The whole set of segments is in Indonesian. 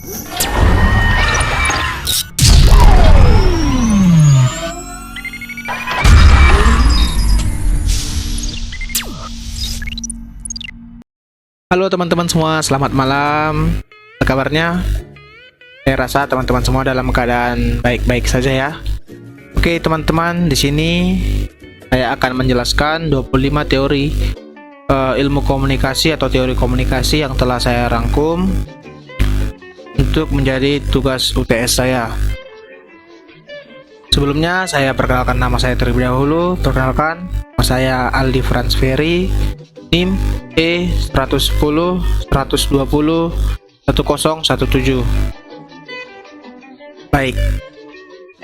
Halo teman-teman semua, selamat malam. Apa kabarnya? Saya rasa teman-teman semua dalam keadaan baik-baik saja ya. Oke teman-teman, di sini saya akan menjelaskan 25 teori ilmu komunikasi atau teori komunikasi yang telah saya rangkum untuk menjadi tugas UTS saya. Sebelumnya saya perkenalkan nama saya terlebih dahulu. Perkenalkan, nama saya Aldi Franz Ferry, NIM E110 120 1017. Baik.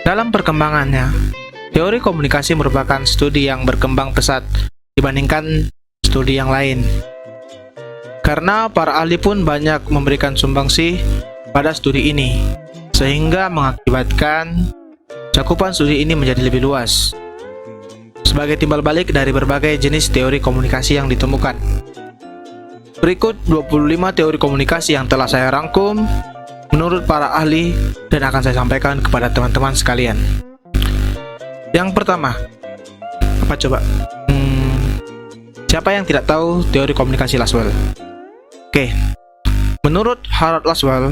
Dalam perkembangannya, teori komunikasi merupakan studi yang berkembang pesat dibandingkan studi yang lain. Karena para ahli pun banyak memberikan sumbangsih pada studi ini, sehingga mengakibatkan cakupan studi ini menjadi lebih luas. Sebagai timbal balik dari berbagai jenis teori komunikasi yang ditemukan, berikut 25 teori komunikasi yang telah saya rangkum menurut para ahli dan akan saya sampaikan kepada teman-teman sekalian. Yang pertama, apa coba? Siapa yang tidak tahu teori komunikasi Laswell? Oke, menurut Harold Laswell,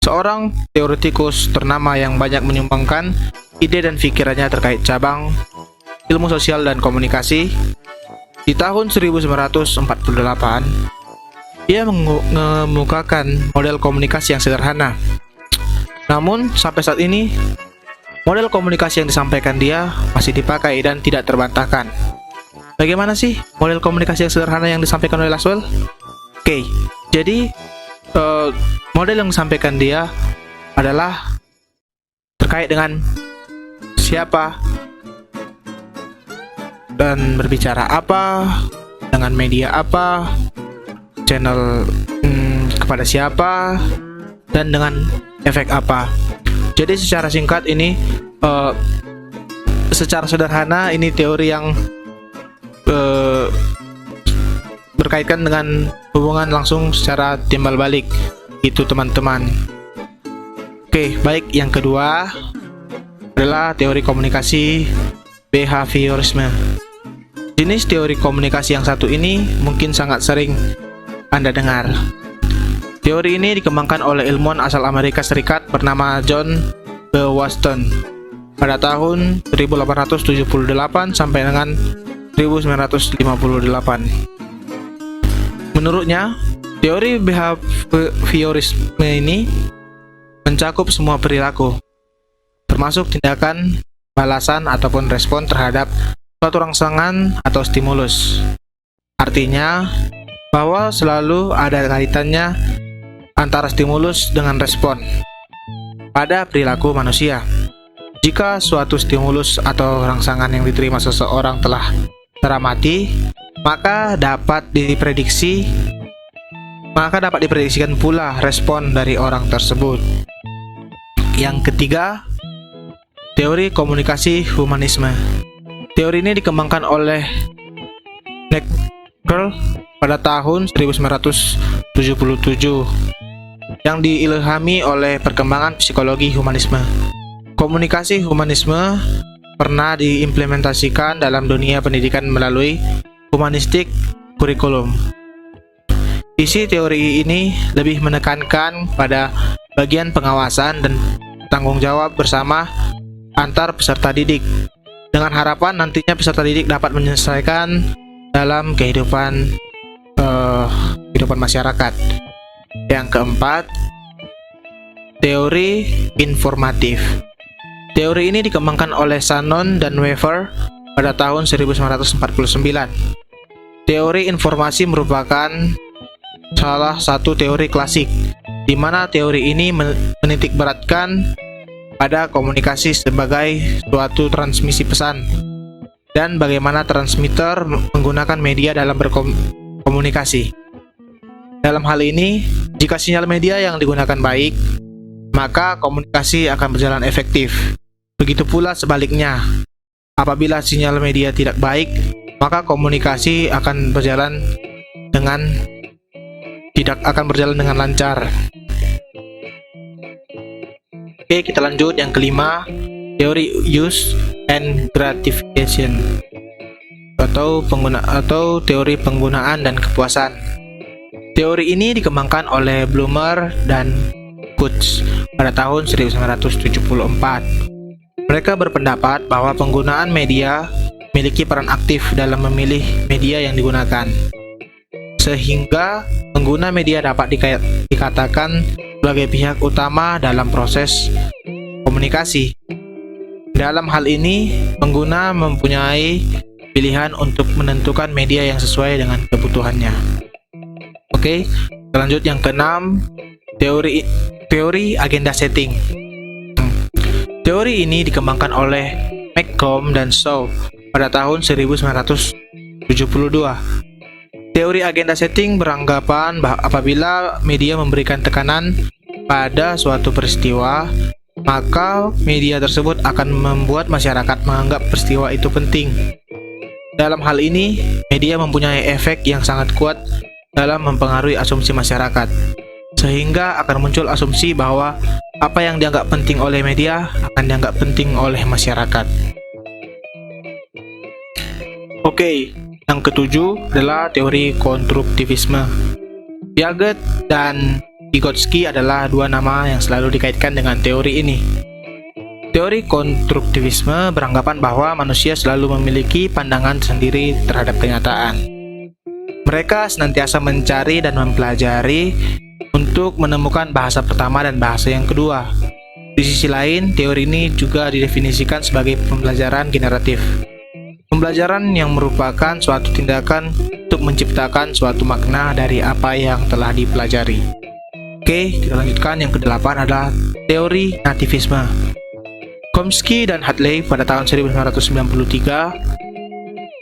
seorang teoretikus ternama yang banyak menyumbangkan ide dan pikirannya terkait cabang ilmu sosial dan komunikasi, di tahun 1948, dia mengemukakan model komunikasi yang sederhana. Namun, sampai saat ini, model komunikasi yang disampaikan dia masih dipakai dan tidak terbantahkan. Bagaimana sih model komunikasi yang sederhana yang disampaikan oleh Laswell? Oke, jadi model yang disampaikan dia adalah terkait dengan siapa dan berbicara apa, dengan media apa, channel kepada siapa, dan dengan efek apa. Jadi secara singkat ini, secara sederhana ini teori yang berkaitan dengan hubungan langsung secara timbal balik, itu teman-teman. Oke, baik, yang kedua adalah teori komunikasi behaviorisme. Jenis teori komunikasi yang satu ini mungkin sangat sering Anda dengar. Teori ini dikembangkan oleh ilmuwan asal Amerika Serikat bernama John B. Waston pada tahun 1878 sampai dengan 1958. Menurutnya, teori behaviorisme ini mencakup semua perilaku, termasuk tindakan, balasan, ataupun respon terhadap suatu rangsangan atau stimulus. Artinya, bahwa selalu ada kaitannya antara stimulus dengan respon pada perilaku manusia. Jika suatu stimulus atau rangsangan yang diterima seseorang telah teramati, maka dapat diprediksikan pula respon dari orang tersebut. Yang ketiga, teori komunikasi humanisme. Teori ini dikembangkan oleh Neckerl pada tahun 1977 yang diilhami oleh perkembangan psikologi humanisme. Komunikasi humanisme pernah diimplementasikan dalam dunia pendidikan melalui humanistik kurikulum. Isi teori ini lebih menekankan pada bagian pengawasan dan tanggung jawab bersama antar peserta didik, dengan harapan nantinya peserta didik dapat menyelesaikan dalam kehidupan masyarakat. Yang keempat, teori informatif. Teori ini dikembangkan oleh Shannon dan Weaver pada tahun 1949. Teori informasi merupakan salah satu teori klasik, di mana teori ini menitikberatkan pada komunikasi sebagai suatu transmisi pesan dan bagaimana transmitter menggunakan media dalam berkomunikasi. Dalam hal ini, jika sinyal media yang digunakan baik, maka komunikasi akan berjalan efektif. Begitu pula sebaliknya, apabila sinyal media tidak baik, maka komunikasi akan berjalan tidak akan berjalan dengan lancar. Oke, kita lanjut yang kelima, teori use and gratification atau teori penggunaan dan kepuasan. Teori ini dikembangkan oleh Blumer dan Kutz pada tahun 1974. Mereka berpendapat bahwa penggunaan media memiliki peran aktif dalam memilih media yang digunakan, sehingga pengguna media dapat dikatakan sebagai pihak utama dalam proses komunikasi. Dalam hal ini, pengguna mempunyai pilihan untuk menentukan media yang sesuai dengan kebutuhannya. Oke, lanjut yang keenam, teori agenda setting. Teori ini dikembangkan oleh McComb dan Shaw pada tahun 1972. Teori agenda setting beranggapan bahwa apabila media memberikan tekanan pada suatu peristiwa, maka media tersebut akan membuat masyarakat menganggap peristiwa itu penting. Dalam hal ini, media mempunyai efek yang sangat kuat dalam mempengaruhi asumsi masyarakat, sehingga akan muncul asumsi bahwa apa yang dianggap penting oleh media akan dianggap penting oleh masyarakat. Oke, yang ketujuh adalah teori konstruktivisme. Piaget dan Vygotsky adalah dua nama yang selalu dikaitkan dengan teori ini. Teori konstruktivisme beranggapan bahwa manusia selalu memiliki pandangan sendiri terhadap kenyataan. Mereka senantiasa mencari dan mempelajari untuk menemukan bahasa pertama dan bahasa yang kedua. Di sisi lain, teori ini juga didefinisikan sebagai pembelajaran generatif. Pembelajaran yang merupakan suatu tindakan untuk menciptakan suatu makna dari apa yang telah dipelajari. Oke, kita lanjutkan. Yang kedelapan adalah teori nativisme. Chomsky dan Hadley pada tahun 1993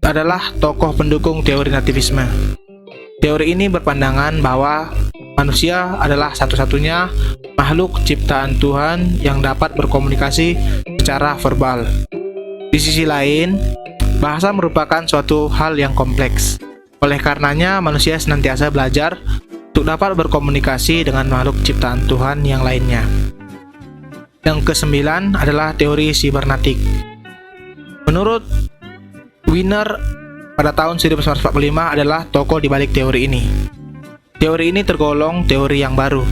adalah tokoh pendukung teori nativisme. Teori ini berpandangan bahwa manusia adalah satu-satunya makhluk ciptaan Tuhan yang dapat berkomunikasi secara verbal. Di sisi lain, bahasa merupakan suatu hal yang kompleks. Oleh karenanya, manusia senantiasa belajar untuk dapat berkomunikasi dengan makhluk ciptaan Tuhan yang lainnya. Yang kesembilan adalah teori sibernetik. Menurut Wiener pada tahun 1945 adalah tokoh di balik teori ini. Teori ini tergolong teori yang baru,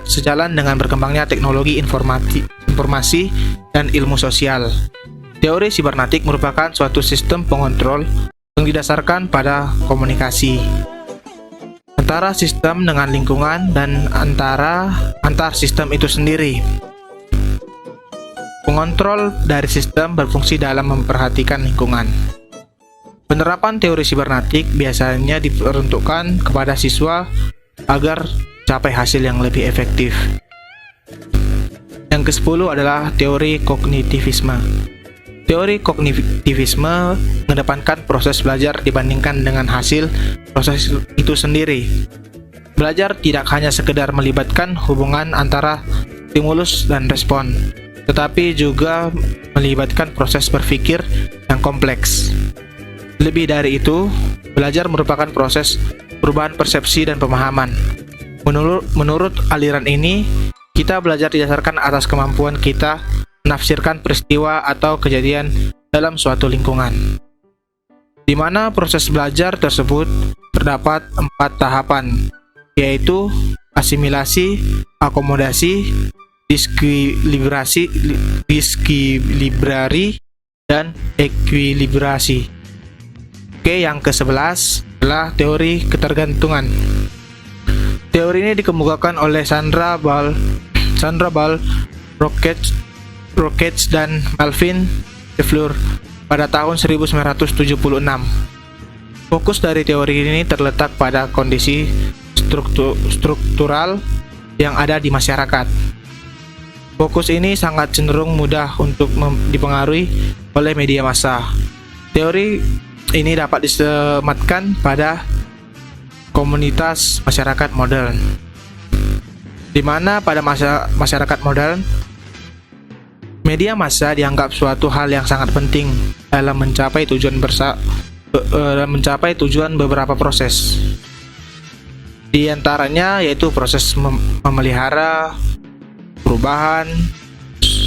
sejalan dengan berkembangnya teknologi informasi dan ilmu sosial. Teori sibernetik merupakan suatu sistem pengontrol yang didasarkan pada komunikasi antara sistem dengan lingkungan dan antar sistem itu sendiri. Pengontrol dari sistem berfungsi dalam memperhatikan lingkungan. Penerapan teori sibernetik biasanya diperuntukkan kepada siswa agar capai hasil yang lebih efektif. Yang ke-10 adalah teori kognitivisme. Teori kognitivisme mengedepankan proses belajar dibandingkan dengan hasil proses itu sendiri. Belajar tidak hanya sekedar melibatkan hubungan antara stimulus dan respon, tetapi juga melibatkan proses berpikir yang kompleks. Lebih dari itu, belajar merupakan proses perubahan persepsi dan pemahaman. Menurut aliran ini, kita belajar didasarkan atas kemampuan kita menafsirkan peristiwa atau kejadian dalam suatu lingkungan, di mana proses belajar tersebut terdapat 4 tahapan, yaitu asimilasi, akomodasi, diskilibrasi, dan ekuilibrasi. Oke, yang ke-11 adalah teori ketergantungan. Teori ini dikemukakan oleh Sandra Ball, Rockets dan Melvin DeFleur pada tahun 1976. Fokus dari teori ini terletak pada kondisi struktural yang ada di masyarakat. Fokus ini sangat cenderung mudah untuk dipengaruhi oleh media massa. Teori ini dapat disematkan pada komunitas masyarakat modern, di mana pada masyarakat modern, media massa dianggap suatu hal yang sangat penting dalam mencapai tujuan beberapa proses. Di antaranya yaitu proses memelihara, perubahan,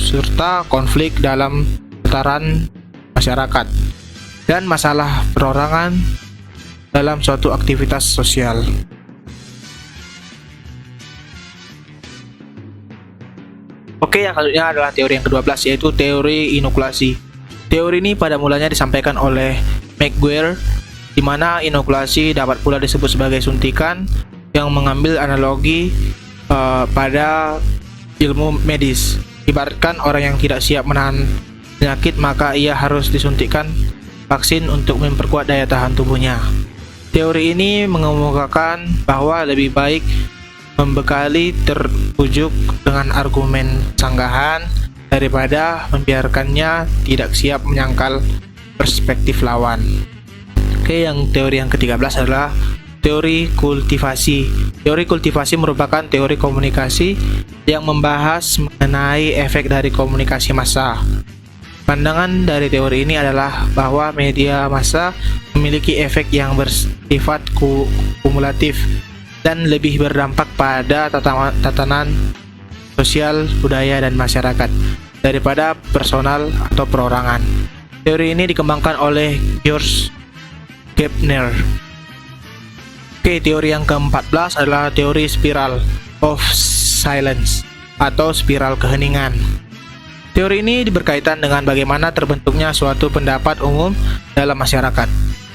serta konflik dalam tataran masyarakat, dan masalah perorangan dalam suatu aktivitas sosial. Oke, yang selanjutnya adalah teori yang ke-12, yaitu teori inokulasi. Teori ini pada mulanya disampaikan oleh McGuire, di mana inokulasi dapat pula disebut sebagai suntikan, yang mengambil analogi pada ilmu medis. Ibaratkan orang yang tidak siap menahan penyakit, maka ia harus disuntikkan vaksin untuk memperkuat daya tahan tubuhnya. Teori ini mengemukakan bahwa lebih baik membekali terbujuk dengan argumen sanggahan daripada membiarkannya tidak siap menyangkal perspektif lawan. Oke, yang teori yang ke-13 adalah teori kultivasi. Teori kultivasi merupakan teori komunikasi yang membahas mengenai efek dari komunikasi massa. Pandangan dari teori ini adalah bahwa media massa memiliki efek yang bersifat kumulatif dan lebih berdampak pada tatanan sosial, budaya, dan masyarakat daripada personal atau perorangan. Teori ini dikembangkan oleh George Gardner. Oke, teori yang ke-14 adalah teori spiral of silence atau spiral keheningan. Teori ini berkaitan dengan bagaimana terbentuknya suatu pendapat umum dalam masyarakat.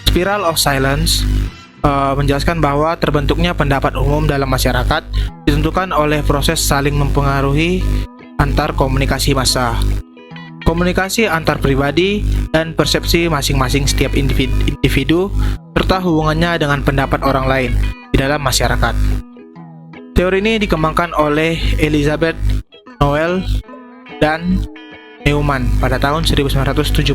Spiral of silence menjelaskan bahwa terbentuknya pendapat umum dalam masyarakat ditentukan oleh proses saling mempengaruhi antar komunikasi massa, komunikasi antar pribadi, dan persepsi masing-masing setiap individu serta hubungannya dengan pendapat orang lain di dalam masyarakat. Teori ini dikembangkan oleh Elizabeth Noel dan Neumann pada tahun 1976.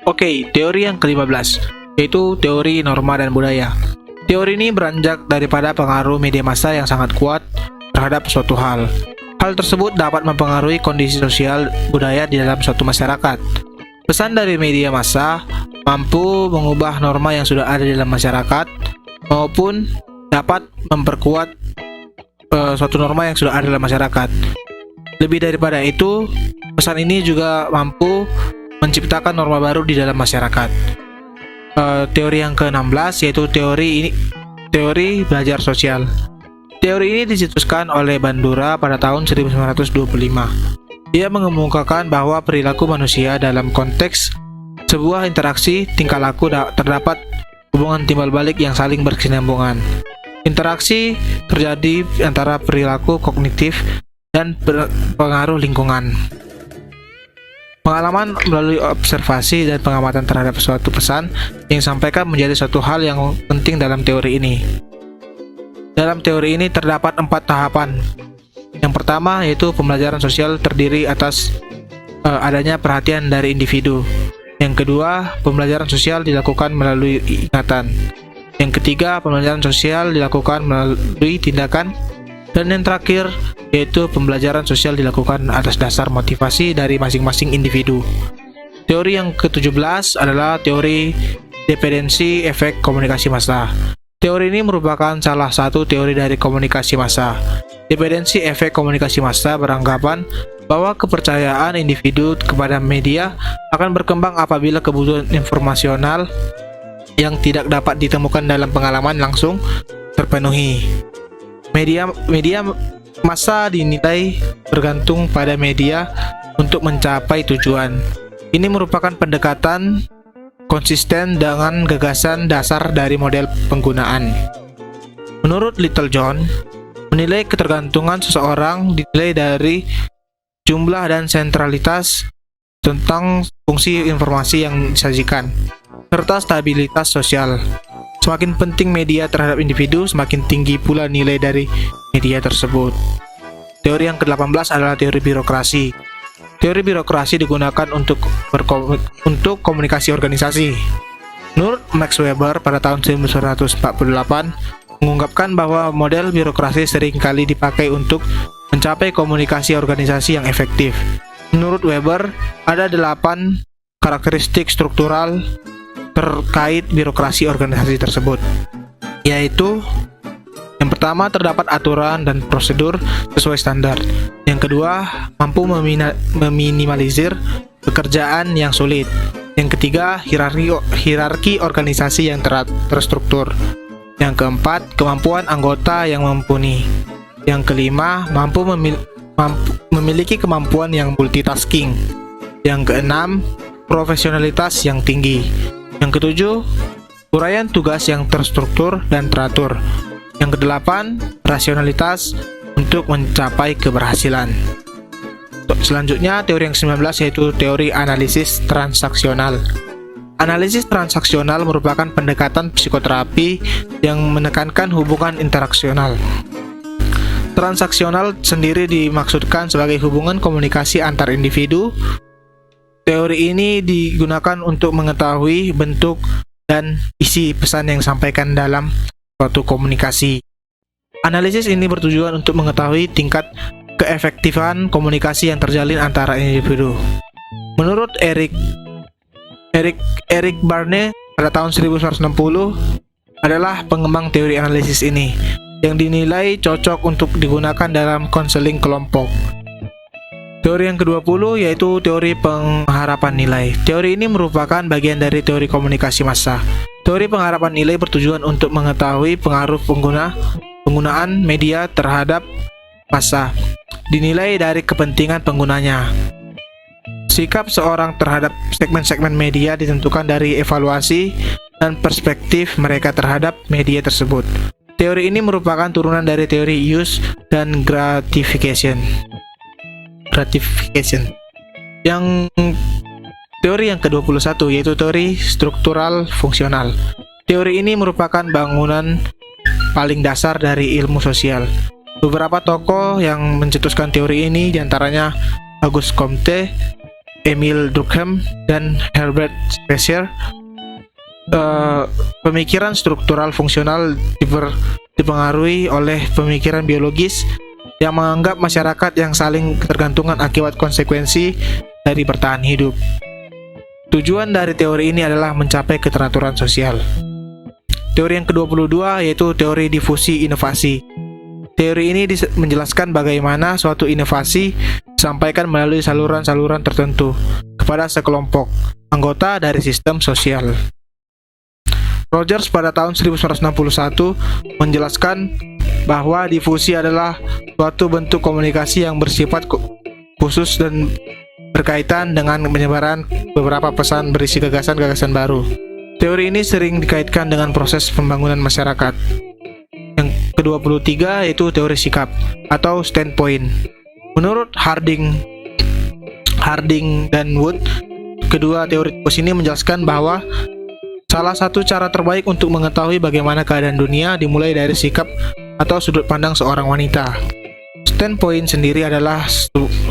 Oke, teori yang ke-15 yaitu teori norma dan budaya. Teori ini beranjak daripada pengaruh media massa yang sangat kuat terhadap suatu hal. Hal tersebut dapat mempengaruhi kondisi sosial budaya di dalam suatu masyarakat. Pesan dari media massa mampu mengubah norma yang sudah ada di dalam masyarakat maupun dapat memperkuat suatu norma yang sudah ada dalam masyarakat. Lebih daripada itu, pesan ini juga mampu menciptakan norma baru di dalam masyarakat. Teori yang ke-16 yaitu teori belajar sosial. Teori ini dicetuskan oleh Bandura pada tahun 1925. Dia mengemukakan bahwa perilaku manusia dalam konteks sebuah interaksi tingkah laku terdapat hubungan timbal balik yang saling berkesinambungan. Interaksi terjadi antara perilaku kognitif dan pengaruh lingkungan. Pengalaman melalui observasi dan pengamatan terhadap suatu pesan yang disampaikan menjadi suatu hal yang penting dalam teori ini. Dalam teori ini terdapat 4 tahapan. Yang pertama yaitu pembelajaran sosial terdiri atas adanya perhatian dari individu. Yang kedua, pembelajaran sosial dilakukan melalui ingatan. Yang ketiga, pembelajaran sosial dilakukan melalui tindakan. Dan yang terakhir, yaitu pembelajaran sosial dilakukan atas dasar motivasi dari masing-masing individu. Teori yang ke-17 adalah teori dependensi efek komunikasi massa. Teori ini merupakan salah satu teori dari komunikasi massa. Dependensi efek komunikasi massa beranggapan bahwa kepercayaan individu kepada media akan berkembang apabila kebutuhan informasional yang tidak dapat ditemukan dalam pengalaman langsung terpenuhi. Media massa dinilai bergantung pada media untuk mencapai tujuan. Ini merupakan pendekatan konsisten dengan gagasan dasar dari model penggunaan. Menurut Littlejohn, menilai ketergantungan seseorang dinilai dari jumlah dan sentralitas tentang fungsi informasi yang disajikan, serta stabilitas sosial. Semakin penting media terhadap individu, semakin tinggi pula nilai dari media tersebut. Teori yang ke-18 adalah teori birokrasi. Teori birokrasi digunakan untuk komunikasi organisasi. Menurut Max Weber pada tahun 1948 mengungkapkan bahwa model birokrasi seringkali dipakai untuk mencapai komunikasi organisasi yang efektif. Menurut Weber, ada 8 karakteristik struktural terkait birokrasi organisasi tersebut, yaitu Yang pertama, terdapat aturan dan prosedur sesuai standar. Yang kedua, mampu meminimalisir pekerjaan yang sulit. Yang ketiga, hierarki organisasi yang terstruktur. Yang keempat, kemampuan anggota yang mumpuni. Yang kelima, mampu memiliki kemampuan yang multitasking. Yang keenam, profesionalitas yang tinggi. Yang ketujuh, uraian tugas yang terstruktur dan teratur. Yang kedelapan, rasionalitas untuk mencapai keberhasilan. Selanjutnya, teori yang ke-19 yaitu teori analisis transaksional. Analisis transaksional merupakan pendekatan psikoterapi yang menekankan hubungan interaksional. Transaksional sendiri dimaksudkan sebagai hubungan komunikasi antar individu. Teori ini digunakan untuk mengetahui bentuk dan isi pesan yang disampaikan dalam suatu komunikasi. Analisis ini bertujuan untuk mengetahui tingkat keefektifan komunikasi yang terjalin antara individu. Menurut Eric Barney pada tahun 1960 adalah pengembang teori analisis ini yang dinilai cocok untuk digunakan dalam konseling kelompok. Teori yang ke-20 yaitu teori pengharapan nilai. Teori ini merupakan bagian dari teori komunikasi massa. Teori pengharapan nilai bertujuan untuk mengetahui pengaruh penggunaan media terhadap massa, dinilai dari kepentingan penggunanya. Sikap seorang terhadap segmen-segmen media ditentukan dari evaluasi dan perspektif mereka terhadap media tersebut. Teori ini merupakan turunan dari teori use dan gratification. Yang teori yang ke-21 yaitu teori struktural fungsional. Teori ini merupakan bangunan paling dasar dari ilmu sosial. Beberapa tokoh yang mencetuskan teori ini diantaranya Auguste Comte, Emile Durkheim, dan Herbert Spencer. Pemikiran struktural fungsional dipengaruhi oleh pemikiran biologis yang menganggap masyarakat yang saling ketergantungan akibat konsekuensi dari bertahan hidup. Tujuan dari teori ini adalah mencapai keteraturan sosial. Teori yang ke-22 yaitu teori difusi inovasi. Teori ini menjelaskan bagaimana suatu inovasi disampaikan melalui saluran-saluran tertentu kepada sekelompok anggota dari sistem sosial. Rogers pada tahun 1961 menjelaskan bahwa difusi adalah suatu bentuk komunikasi yang bersifat khusus dan berkaitan dengan penyebaran beberapa pesan berisi gagasan-gagasan baru. Teori ini sering dikaitkan dengan proses pembangunan masyarakat. Yang ke-23 yaitu teori sikap atau standpoint. Menurut Harding dan Wood, kedua teorikus ini menjelaskan bahwa salah satu cara terbaik untuk mengetahui bagaimana keadaan dunia dimulai dari sikap atau sudut pandang seorang wanita. Standpoint sendiri adalah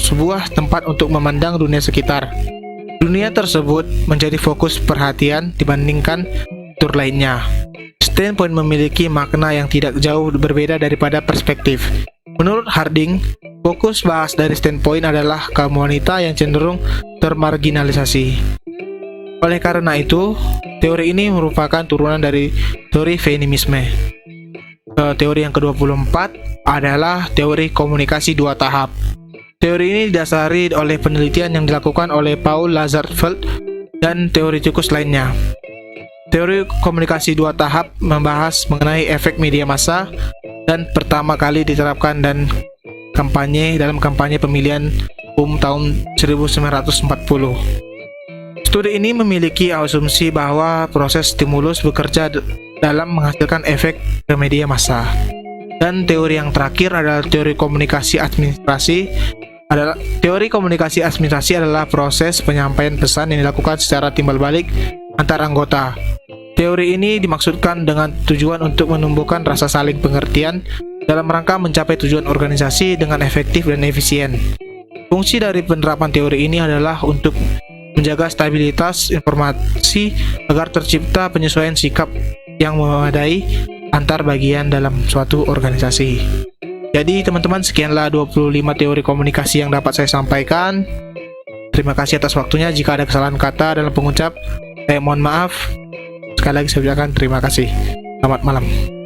sebuah tempat untuk memandang dunia sekitar. Dunia tersebut menjadi fokus perhatian dibandingkan fitur lainnya. Standpoint memiliki makna yang tidak jauh berbeda daripada perspektif. Menurut Harding, fokus bahas dari standpoint adalah kaum wanita yang cenderung termarginalisasi. Oleh karena itu, teori ini merupakan turunan dari teori feminisme. Teori yang ke-24 adalah teori komunikasi dua tahap. Teori ini didasari oleh penelitian yang dilakukan oleh Paul Lazarsfeld dan teoritikus lainnya. Teori komunikasi dua tahap membahas mengenai efek media massa dan pertama kali diterapkan dalam kampanye pemilihan umum tahun 1940. Studi ini memiliki asumsi bahwa proses stimulus bekerja dalam menghasilkan efek ke media massa. Dan teori yang terakhir adalah teori komunikasi administrasi. Teori komunikasi administrasi adalah proses penyampaian pesan yang dilakukan secara timbal balik antar anggota. Teori ini dimaksudkan dengan tujuan untuk menumbuhkan rasa saling pengertian dalam rangka mencapai tujuan organisasi dengan efektif dan efisien. Fungsi dari penerapan teori ini adalah untuk menjaga stabilitas informasi agar tercipta penyesuaian sikap yang memadai antar bagian dalam suatu organisasi. Jadi teman-teman, sekianlah 25 teori komunikasi yang dapat saya sampaikan. Terima kasih atas waktunya. Jika ada kesalahan kata dalam pengucap, saya mohon maaf. Sekali lagi saya ucapkan terima kasih. Selamat malam.